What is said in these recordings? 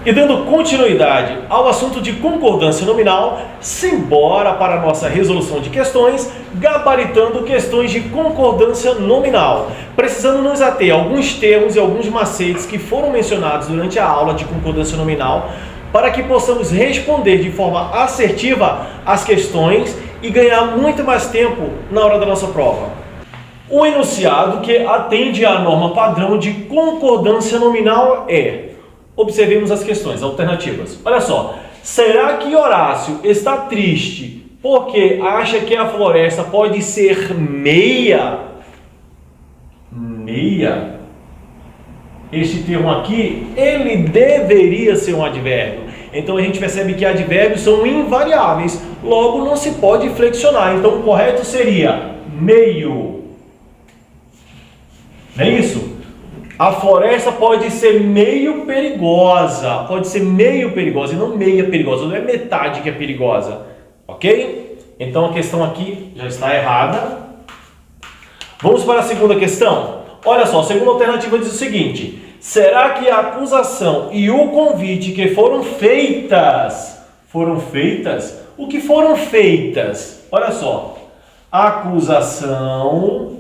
E dando continuidade ao assunto de concordância nominal, simbora para a nossa resolução de questões, gabaritando questões de concordância nominal, precisando nos ater a alguns termos e alguns macetes que foram mencionados durante a aula de concordância nominal, para que possamos responder de forma assertiva as questões e ganhar muito mais tempo na hora da nossa prova. O enunciado que atende à norma padrão de concordância nominal é... Observemos as questões alternativas. Olha só, será que Horácio está triste porque acha que a floresta pode ser meia? Meia? Este termo aqui, ele deveria ser um advérbio. Então a gente percebe que advérbios são invariáveis, logo não se pode flexionar. Então o correto seria meio. Não é isso? A floresta pode ser meio perigosa, e não meia perigosa, não é metade que é perigosa, ok? Então a questão aqui já está errada. Vamos para a segunda questão. Olha só, a segunda alternativa diz o seguinte: será que a acusação e o convite que foram feitas? O que foram feitas? Olha só, a acusação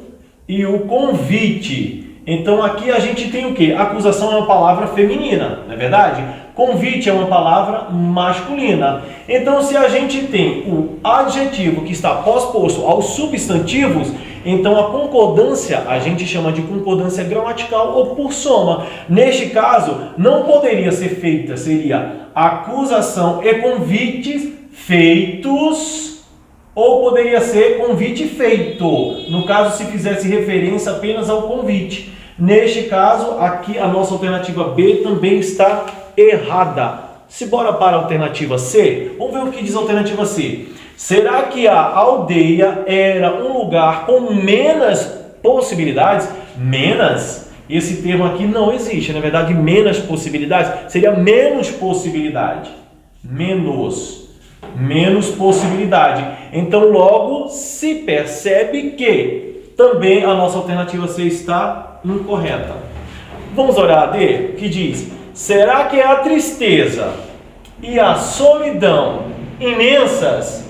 e o convite. Então aqui a gente tem o quê? Acusação é uma palavra feminina, não é verdade? Convite é uma palavra masculina. Então se a gente tem o adjetivo que está posposto aos substantivos, então a concordância a gente chama de concordância gramatical ou por soma. Neste caso não poderia ser feita, seria acusação e convites feitos, ou poderia ser convite feito, no caso se fizesse referência apenas ao convite. Neste caso, aqui a nossa alternativa B também está errada. Se bora para a alternativa C, vamos ver o que diz a alternativa C. Será que a aldeia era um lugar com menos possibilidades? Menos? Esse termo aqui não existe, na verdade menos possibilidades, seria menos possibilidade. Menos possibilidade. Então logo se percebe que também a nossa alternativa C está incorreta. Vamos olhar a D, que diz: será que a tristeza e a solidão imensas?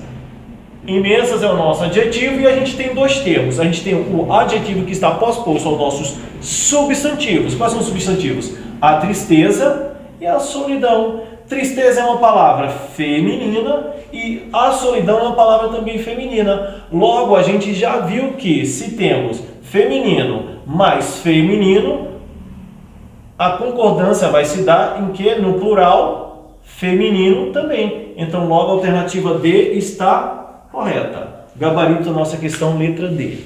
Imensas é o nosso adjetivo e a gente tem dois termos. A gente tem o adjetivo que está posposto aos nossos substantivos. Quais são os substantivos? A tristeza e a solidão. Tristeza é uma palavra feminina e a solidão é uma palavra também feminina. Logo, a gente já viu que se temos feminino mais feminino, a concordância vai se dar em que? No plural, feminino também. Então, logo, a alternativa D está correta. Gabarito a nossa questão, letra D.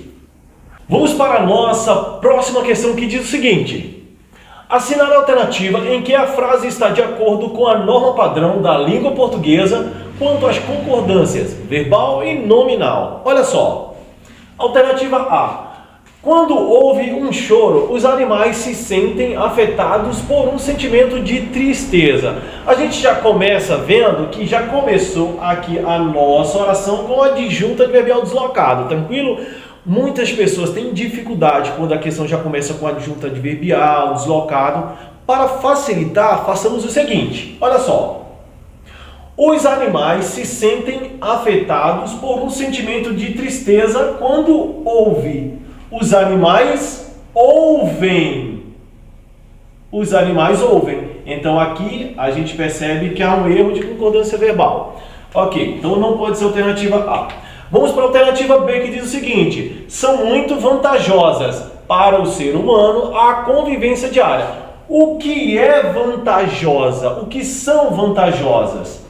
Vamos para a nossa próxima questão, que diz o seguinte: assinar a alternativa em que a frase está de acordo com a norma padrão da língua portuguesa quanto às concordâncias verbal e nominal. Olha só, alternativa A. Quando houve um choro, os animais se sentem afetados por um sentimento de tristeza. A gente já começa vendo que já começou aqui a nossa oração com a adjunta adverbial deslocado, tranquilo? Muitas pessoas têm dificuldade quando a questão já começa com adjunta adverbial, deslocado. Para facilitar, façamos o seguinte, olha só. Os animais se sentem afetados por um sentimento de tristeza quando ouve. Os animais ouvem. Os animais ouvem. Então aqui a gente percebe que há um erro de concordância verbal. Ok, então não pode ser a alternativa A. Vamos para a alternativa B, que diz o seguinte: são muito vantajosas para o ser humano a convivência diária. O que é vantajosa? O que são vantajosas?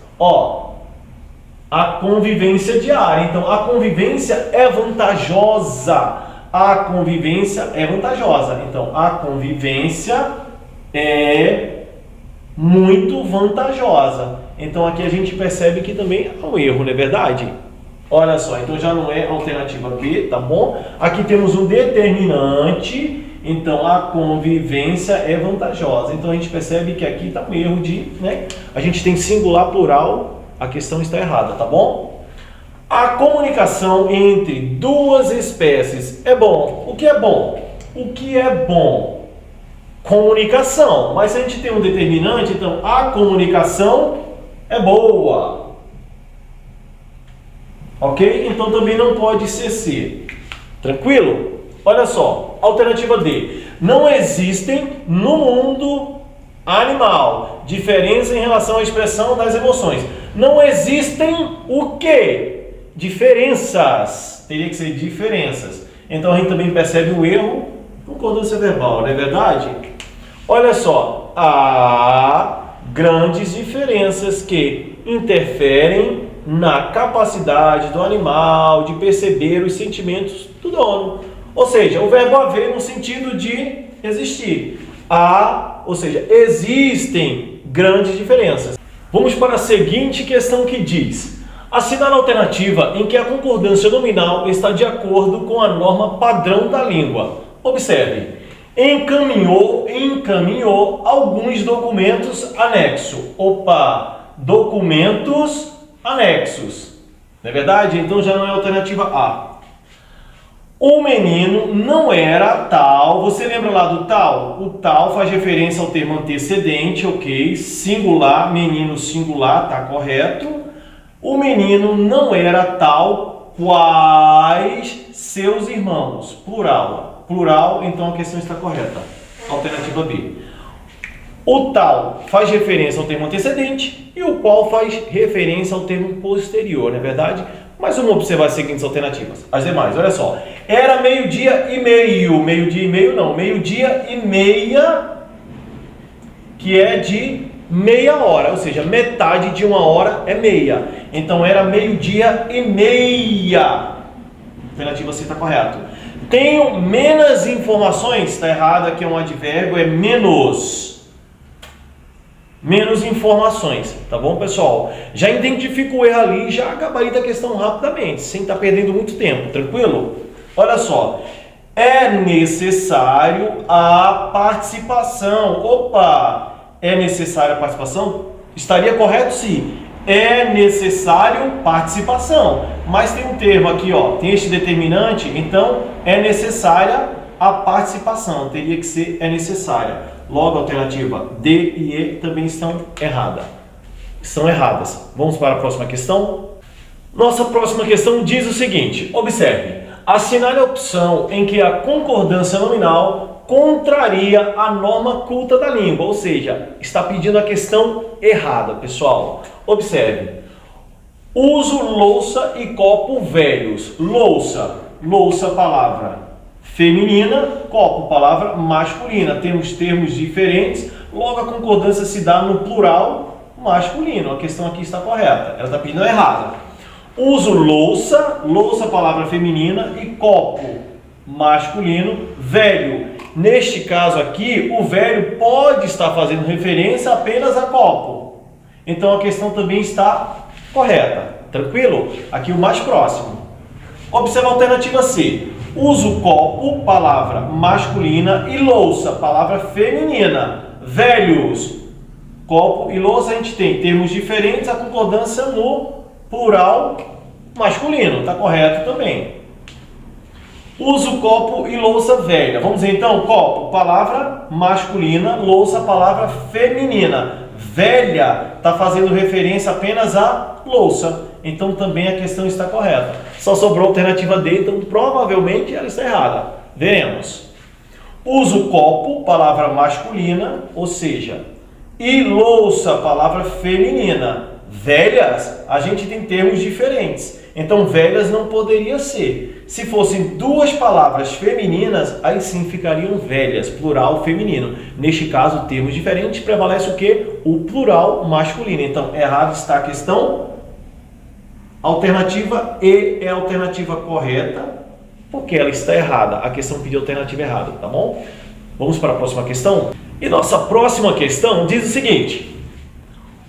A convivência diária. Então, a convivência é vantajosa. A convivência é vantajosa. Então, a convivência é muito vantajosa. Então, aqui a gente percebe que também há um erro, não é verdade? Olha só, então já não é a alternativa B, tá bom? Aqui temos um determinante, então a convivência é vantajosa. Então a gente percebe que aqui está um erro de, a gente tem singular, plural, a questão está errada, tá bom? A comunicação entre duas espécies é bom. O que é bom? O que é bom? comunicação. Mas se a gente tem um determinante, então a comunicação é boa. Ok? Então também não pode ser C. Tranquilo? Olha só, alternativa D. Não existem no mundo animal diferença em relação à expressão das emoções. Não existem o quê? Diferenças. Teria que ser diferenças. Então a gente também percebe o erro concordância verbal, não é verdade? Olha só, há grandes diferenças que interferem na capacidade do animal de perceber os sentimentos do dono. Ou seja, o verbo haver no sentido de existir. Há, ou seja, existem grandes diferenças. Vamos para a seguinte questão que diz: assinale a alternativa em que a concordância nominal está de acordo com a norma padrão da língua. Observe, encaminhou alguns documentos anexos. Opa, documentos anexos. Não é verdade? Então já não é a alternativa A. O menino não era tal. Você lembra lá do tal? O tal faz referência ao termo antecedente, ok? Singular, menino singular, tá correto. O menino não era tal quais seus irmãos. Plural. Plural, então a questão está correta. Alternativa B. O tal faz referência ao termo antecedente e o qual faz referência ao termo posterior, não é verdade? Mas vamos observar as seguintes alternativas. As demais, olha só. Era meio-dia e meio. Meio-dia e meio não. Meio-dia e meia, que é de meia hora. Ou seja, metade de uma hora é meia. Então era meio-dia e meia. Alternativa C está correto. Tenho menos informações. Está errado, aqui é um advérbio, é menos. Menos informações, tá bom, pessoal? Já identifica o erro ali, já gabarita a questão rapidamente, sem estar perdendo muito tempo, tranquilo? Olha só, é necessário a participação. Opa, é necessária a participação? Estaria correto sim, é necessário participação. Mas tem um termo aqui, ó, tem este determinante, então é necessária a participação, teria que ser é necessária. Logo, a alternativa D e E também estão erradas. São erradas. Vamos para a próxima questão? Nossa próxima questão diz o seguinte: observe, assinale a opção em que a concordância nominal contraria a norma culta da língua, ou seja, está pedindo a questão errada, pessoal. Observe, uso louça e copo velhos. Louça, palavra feminina, copo, palavra masculina. Temos termos diferentes, logo a concordância se dá no plural masculino. A questão aqui está correta, ela está pedindo errada. Uso louça, palavra feminina, e copo masculino, velho. Neste caso aqui, o velho pode estar fazendo referência apenas a copo. Então a questão também está correta. Tranquilo? Aqui o mais próximo. Observa a alternativa C. Uso copo, palavra masculina, e louça, palavra feminina. Velhos, copo e louça, a gente tem termos diferentes, a concordância no plural masculino. Está correto também. Uso copo e louça velha. Vamos ver então, copo, palavra masculina, louça, palavra feminina. Velha está fazendo referência apenas à louça. Então também a questão está correta. Só sobrou a alternativa D, então provavelmente ela está errada. Veremos. Uso copo, palavra masculina, ou seja, e louça, palavra feminina. Velhas, a gente tem termos diferentes. Então velhas não poderia ser. Se fossem duas palavras femininas, aí sim ficariam velhas, plural feminino. Neste caso, termos diferentes, prevalece o quê? O plural masculino. Então errado está a questão. Alternativa E é a alternativa correta, porque ela está errada. A questão pediu alternativa errada, tá bom? Vamos para a próxima questão? E nossa próxima questão diz o seguinte: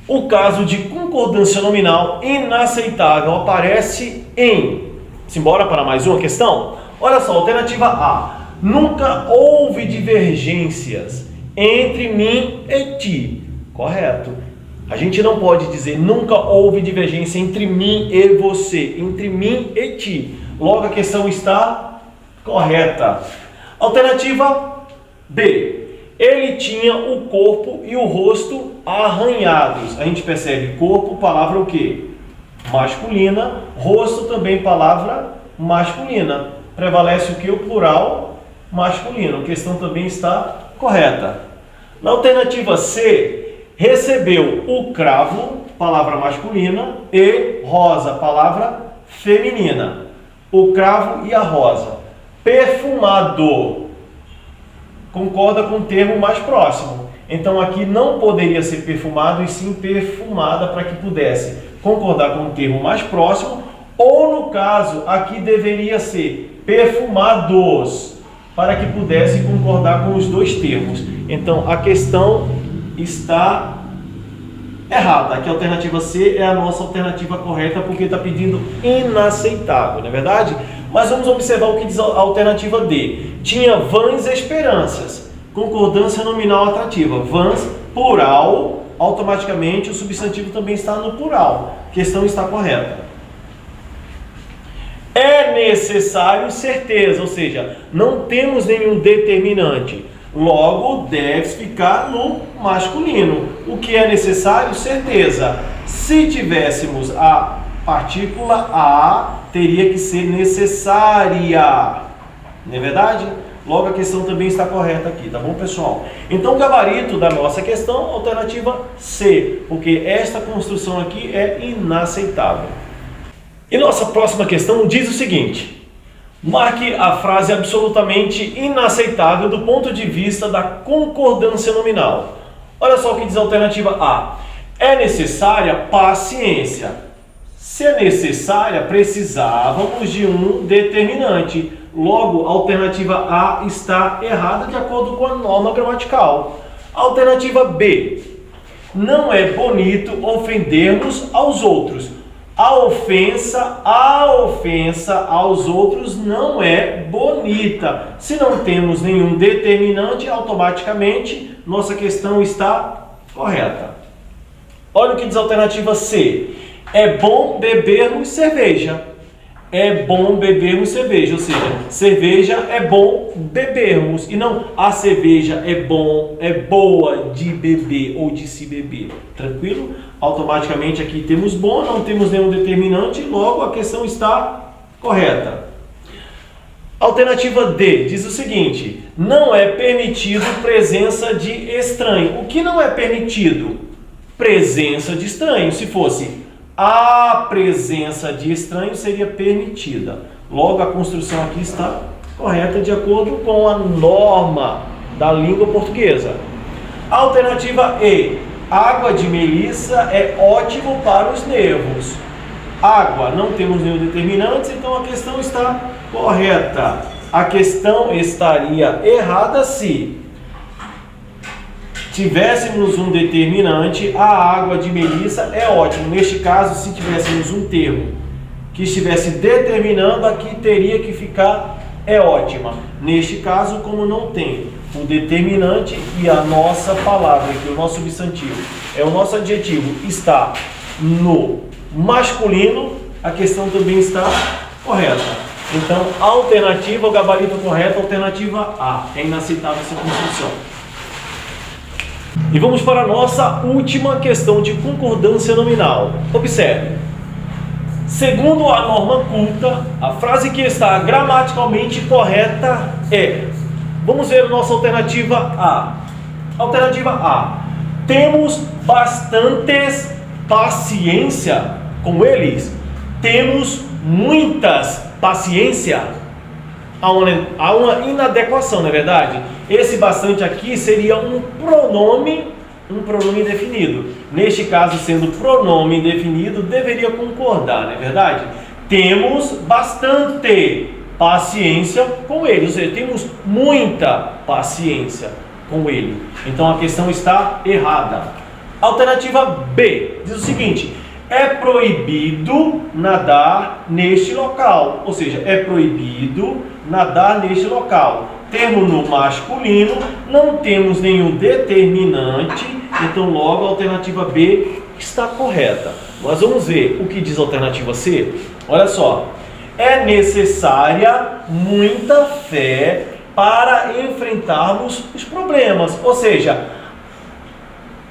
o caso de concordância nominal inaceitável aparece em... Simbora para mais uma questão? Olha só, alternativa A. Nunca houve divergências entre mim e ti. Correto. A gente não pode dizer nunca houve divergência entre mim e você, entre mim e ti. Logo a questão está correta. Alternativa B. Ele tinha o corpo e o rosto arranhados. A gente percebe corpo, palavra o quê? Masculina. Rosto também palavra masculina. Prevalece o que? O plural masculino. A questão também está correta. Na alternativa C, recebeu o cravo, palavra masculina, e rosa, palavra feminina. O cravo e a rosa. Perfumado. Concorda com o termo mais próximo. Então aqui não poderia ser perfumado e sim perfumada para que pudesse concordar com o termo mais próximo, ou no caso aqui deveria ser perfumados para que pudesse concordar com os dois termos. Então a questão está errada. Aqui a alternativa C é a nossa alternativa correta porque está pedindo inaceitável, não é verdade? Mas vamos observar o que diz a alternativa D. Tinha vãs esperanças. Concordância nominal atrativa. Vãs, plural, automaticamente o substantivo também está no plural. A questão está correta. É necessário certeza, ou seja, não temos nenhum determinante. Logo, deve ficar no masculino. O que é necessário? Certeza. Se tivéssemos a partícula a, teria que ser necessária. Não é verdade? Logo, a questão também está correta aqui, tá bom, pessoal? Então, o gabarito da nossa questão, alternativa C, porque esta construção aqui é inaceitável. E nossa próxima questão diz o seguinte: marque a frase absolutamente inaceitável do ponto de vista da concordância nominal. Olha só o que diz a alternativa A. É necessária paciência. Se é necessária, precisávamos de um determinante. Logo, a alternativa A está errada de acordo com a norma gramatical. Alternativa B. Não é bonito ofendermos aos outros. A ofensa aos outros não é bonita. Se não temos nenhum determinante, automaticamente nossa questão está correta. Olha o que diz a alternativa C. É bom bebermos cerveja. É bom bebermos cerveja, ou seja, cerveja é bom bebermos e não a cerveja é bom, é boa de beber ou de se beber. Tranquilo? Automaticamente aqui temos bom, não temos nenhum determinante, logo a questão está correta. Alternativa D diz o seguinte: não é permitido presença de estranho. O que não é permitido? Presença de estranho. Se fosse a presença de estranho, seria permitida. Logo, a construção aqui está correta de acordo com a norma da língua portuguesa. Alternativa E. Água de melissa é ótimo para os nervos. Água, não temos nenhum determinante, então a questão está correta. A questão estaria errada se tivéssemos um determinante. A água de melissa é ótimo. Neste caso, se tivéssemos um termo que estivesse determinando, aqui teria que ficar é ótima. Neste caso, como não tem o determinante e a nossa palavra, que o nosso substantivo é o nosso adjetivo, está no masculino, a questão também está correta. Então, a alternativa, o gabarito correto, alternativa A. É inaceitável essa construção. E vamos para a nossa última questão de concordância nominal. Observe. Segundo a norma culta, a frase que está gramaticalmente correta é... Vamos ver a nossa alternativa A. Alternativa A. Temos bastantes paciência com eles. Temos muitas paciência. Há uma inadequação, não é verdade? Esse bastante aqui seria um pronome indefinido. Neste caso, sendo pronome indefinido, deveria concordar, não é verdade? Temos bastante paciência com ele, ou seja, temos muita paciência com ele. Então a questão está errada. Alternativa B diz o seguinte: é proibido nadar neste local, ou seja, é proibido nadar neste local. Termo no masculino, não temos nenhum determinante, então logo a alternativa B está correta. Nós vamos ver o que diz a alternativa C. Olha só. É necessária muita fé para enfrentarmos os problemas. Ou seja,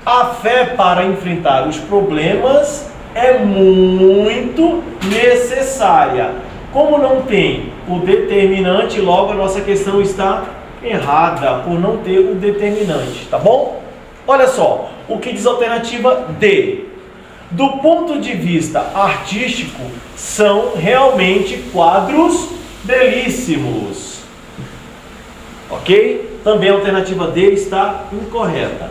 a fé para enfrentar os problemas é muito necessária. Como não tem o determinante, logo a nossa questão está errada por não ter o determinante, tá bom? Olha só, o que diz a alternativa D. Do ponto de vista artístico, são realmente quadros belíssimos. Ok? Também a alternativa D está incorreta.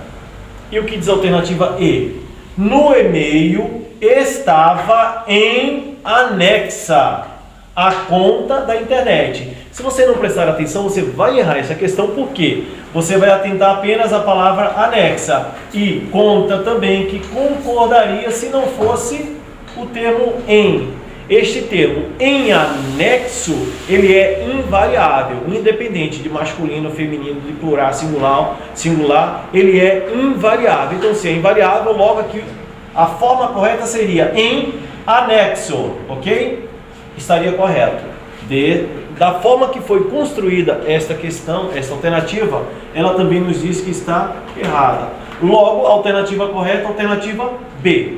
E o que diz a alternativa E? No e-mail estava em anexa a conta da internet. Se você não prestar atenção, você vai errar essa questão, porque você vai atentar apenas à palavra anexa e conta também, que concordaria se não fosse o termo em. Este termo em anexo, ele é invariável, independente de masculino, feminino, de plural, singular, ele é invariável. Então, se é invariável, logo aqui a forma correta seria em anexo, ok? Estaria correto. Da forma que foi construída esta questão, esta alternativa, ela também nos diz que está errada. Logo, a alternativa correta, a alternativa B.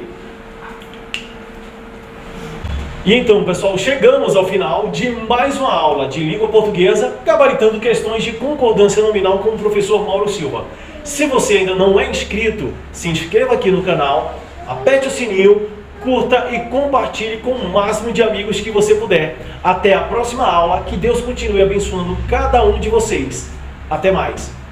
E então, pessoal, chegamos ao final de mais uma aula de língua portuguesa, gabaritando questões de concordância nominal com o professor Mauro Silva. Se você ainda não é inscrito, se inscreva aqui no canal, aperte o sininho, curta e compartilhe com o máximo de amigos que você puder. Até a próxima aula, que Deus continue abençoando cada um de vocês. Até mais!